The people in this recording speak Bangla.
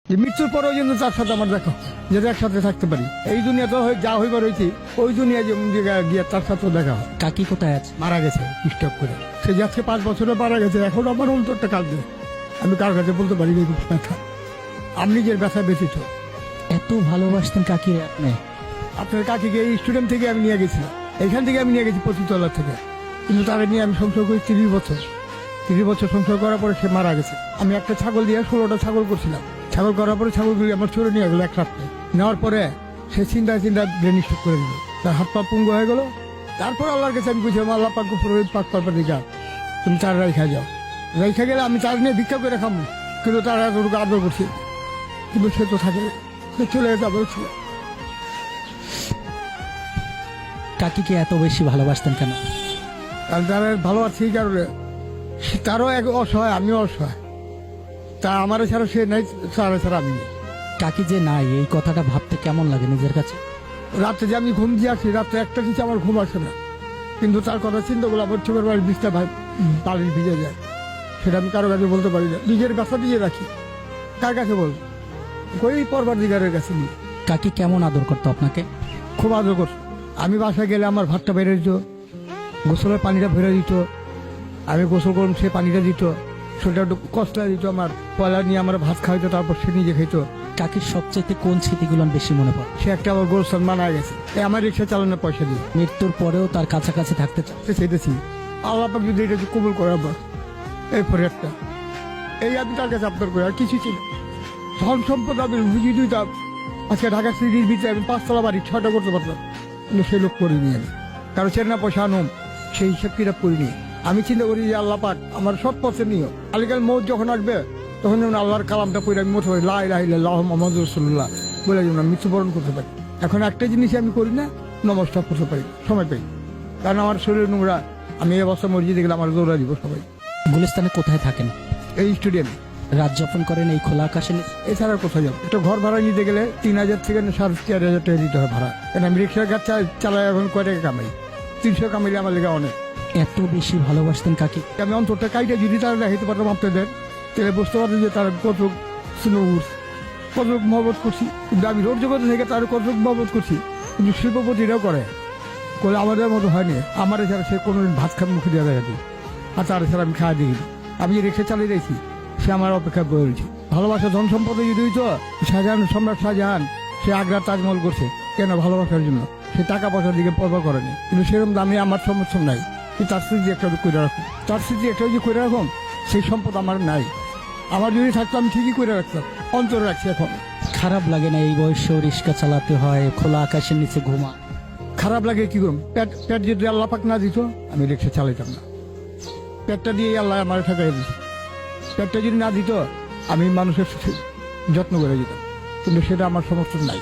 যে মৃত্যুর পরেও যেন তার সাথে আমার দেখা যেটা একসাথে থাকতে পারি। এই দুনিয়া তো যা হইবার হয়েছি, ওই দুনিয়া গিয়ে তার সাথেও দেখা হয়। কাকি কোথায় আছে? মারা গেছে স্টক করে। সে যে আজকে 5 বছরে মারা গেছে, এখন আমার অন্তরটা কাঁদবে। আমি কার কাছে বলতে পারি এই ব্যথা, আমি নিজের ব্যথা ব্যতীত। এত ভালোবাসতেন কাকি আপনি? আপনার কাকিকে এই স্টুডেন্ট থেকে আমি নিয়ে গেছিলাম, এইখান থেকে আমি নিয়ে গেছি পঁচিশতলা থেকে। কিন্তু তারা নিয়ে আমি সংসার করি 30 বছর। 30 বছর সংসার করার পরে সে মারা গেছে। আমি একটা ছাগল দিয়ে 16টা ছাগল করছিলাম। ছাগল করার পরে ছাগলগুলি আমার চোরে নিয়ে গেলো এক রাত্রে। নেওয়ার পরে সে চিন্তা ব্রেন স্ট্রোক করে দিল, তার হাত পা পুঙ্গ হয়ে গেল। তারপর আল্লাহর কাছে আমি বুঝলাম, আল্লাহ পাক পাক পারপার দিকে তুমি তার রেখা যাও। রেখা গেলে আমি তার নিয়ে ভিক্ষা করে খাবো, কিন্তু তারা এতটুকু আদর করছি। কিন্তু সে তো থাকে, সে চলে যেতে আবার ছিল। কাকিকে এত বেশি ভালোবাসতেন কেন? কারণ তারা ভালোবাসি এই কারণে, তারও এক অসহায়, আমিও অসহায়। তা আমার ছাড়া সে নাই, তারা ছাড়া আমি নেই। কাকি যে নাই, এই কথাটা ভাবতে কেমন লাগে নিজের কাছে? রাত্রে যে আমি ঘুম দিয়ে আসি, রাত্রে একটা নিচে আমার ঘুম আসে না, কিন্তু তার কথা চিন্তা করলে আমার চোখের বাড়ির বিষটা পানির ভিজে যায়। সেটা আমি কারো কাছে বলতে পারি না, নিজের ব্যথা দিয়ে রাখি। কার কাছে বল? ওই পরবর্তীকারের কাছে নিয়ে। কাকি কেমন আদর করতো আপনাকে? খুব আদর করতো। আমি বাসায় গেলে আমার ভাতটা বেড়ে দিত, গোসলের পানিটা ভরে দিত, আমি গোসল করুন সে পানিটা দিত, সেটা একটু কষ্ট দিত। আমার পয়লা নিয়ে আমার ভাত খাওয়াইতো, তারপর সে নিজে খাইতো। কাকির সবচেয়ে কোন স্মৃতিগুলো বেশি মনে পড়ে? সে একটা আবার গোলস্থান মারা গেছে, আমার রিক্সা চালানোর পয়সা দিয়ে। মৃত্যুর পরেও তার কাছাকাছি থাকতে চান? চাইতেছি আল্লাহ পাক যদি এটা কবুল করে আবার এরপরে একটা, এই আমি তার কাছে আপনার করে আর কিছু ছিল। ধন সম্পদ আমি বুঝিয়ে দিতাম। আজকে ঢাকা সিটির ভিতরে আমি 5 তলা বাড়ি 6টা করতে পারতাম, কিন্তু সে লোক করিনি আমি। কারো চেনা পয়সা আনুম সেই হিসাব কিতাব করিনি। আমি চিন্তা করি যে আল্লাহ পাক আমার সব পথে নিও, আলিকাল মৌত যখন আসবে তখন যেমন আল্লাহর কালামটা পড়ে আমি মোট লা ইলাহা ইল্লাল্লাহু মুহাম্মাদুর রাসূলুল্লাহ বলে যেমন আমি মৃত্যুবরণ করতে পারি। এখন একটা জিনিস আমি করি না, নমস্কার করতে পারি সময় পাই, কারণ আমার শরীর নোংরা। আমি এই অবস্থা মসজিদে গেলে আমার দৌড়া দিব সবাই। গুলিস্তানে কোথায় থাকেন? এই স্টুডিয়ামে রাত যাপন করেন এই খোলা আকাশে নিচে? এছাড়া কোথায় যাবো? একটা ঘর ভাড়া নিতে গেলে 3,000 থেকে 4,500 টাকা দিতে হয় ভাড়া। কারণ আমি রিক্সার কাজ চালাই, এখন কয় টাকা কামাই? 300 কামাইলে আমার লেগে অনেক। এত বেশি ভালোবাসতেন কাকি? আমি অন্তরটা কাইটা যদি তারা দেখাইতে পারতাম আপনাদের, তাহলে বুঝতে পারতেন যে তারা কত স্নোর, কত মহব্বত করছি। কিন্তু আমি রোড জগতে থেকে তার কত মহব্বত করছি, কিন্তু শিল্পপতিরাও করে আমাদের মতো হয়নি। আমার এছাড়া সে কোনো ভাত খান মুখে দেওয়া দেখাতি, আর তার এছাড়া আমি খাওয়া দিই। আমি যে রিক্সা চালিয়ে দিয়েছি, সে আমার অপেক্ষা করেছি। ভালোবাসা ধন সম্পদে যদি হইতো, শাহজাহান, সম্রাট শাহজাহান সে আগ্রার তাজমহল করছে কেন? ভালোবাসার জন্য। সে টাকা পয়সার দিকে পরবা করেনি, কিন্তু সেরকম দামে আমার সমর্থন নাই। তার স্মৃতি একটা করে রাখুন, তার স্মৃতি একটা যে করে রাখুন, সেই সম্পদ আমার নাই। আমার যদি থাকতো আমি ঠিকই করে রাখতাম, অন্তরে রাখছি। এখন খারাপ লাগে না এই বয়সেও রিক্সা চালাতে হয়, খোলা আকাশের নিচে ঘুমা? খারাপ লাগে, কি করুন? পেট যদি আল্লাহ পাক না দিত আমি রিক্সা চালাইতাম না। পেটটা দিয়ে আল্লাহ আমার ঠেকাই দিত। পেটটা যদি না দিত আমি মানুষের যত্ন করে দিতাম, কিন্তু সেটা আমার সমর্থন নাই।